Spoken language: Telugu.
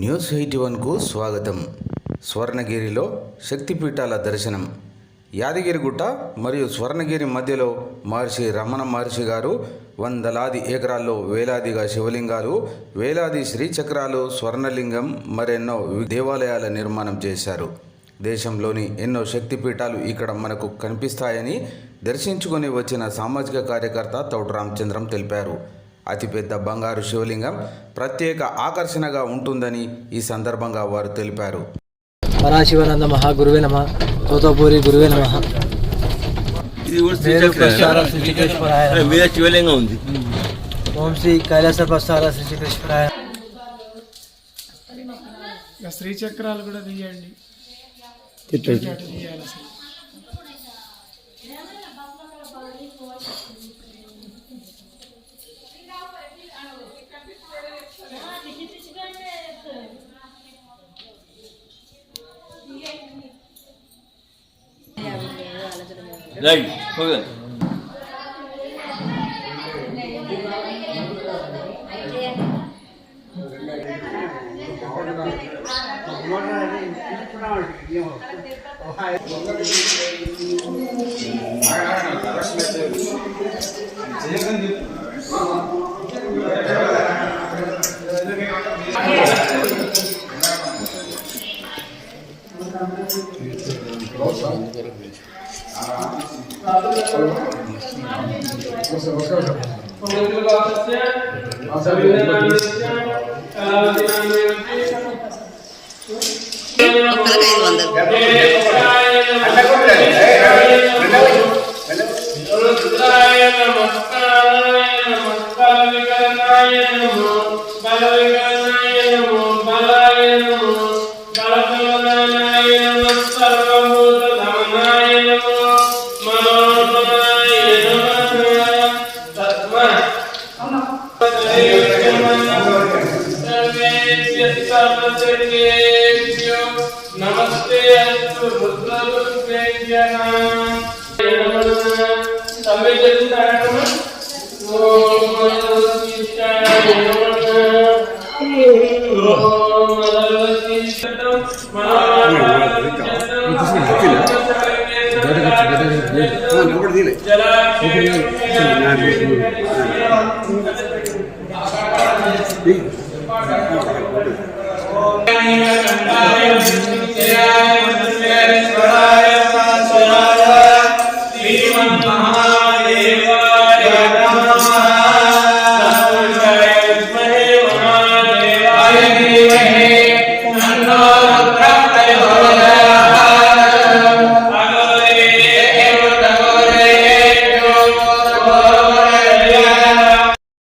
న్యూస్ 81కు స్వాగతం. స్వర్ణగిరిలో శక్తిపీఠాల దర్శనం. యాదగిరిగుట్ట మరియు స్వర్ణగిరి మధ్యలో మహర్షి రమణ మహర్షి గారు వందలాది ఎకరాల్లో వేలాదిగా శివలింగాలు, వేలాది శ్రీచక్రాలు, స్వర్ణలింగం, మరెన్నో దేవాలయాల నిర్మాణం చేశారు. దేశంలోని ఎన్నో శక్తిపీఠాలు ఇక్కడ మనకు కనిపిస్తాయని దర్శించుకొని వచ్చిన సామాజిక కార్యకర్త తౌడు రామచంద్రం తెలిపారు. అతిపెద్ద బంగారు శివలింగం ప్రత్యేక ఆకర్షణగా ఉంటుందని ఈ సందర్భంగా వారు తెలిపారు. పరాశివానంద మహాగురువే నమః, తోతపూరి గురువే నమః. శివలింగం ఉంది. ఓం శ్రీ కైలాస ప్రసార శ్రీకృష్ణాయ. శ్రీచక్రాలు కూడా తీయండి. Right okay. नमस्ते अस्तु रुद्रभुजनां समेततारम ओम मदवतीष्ठाय नमः ओम मदवतीष्ठं महान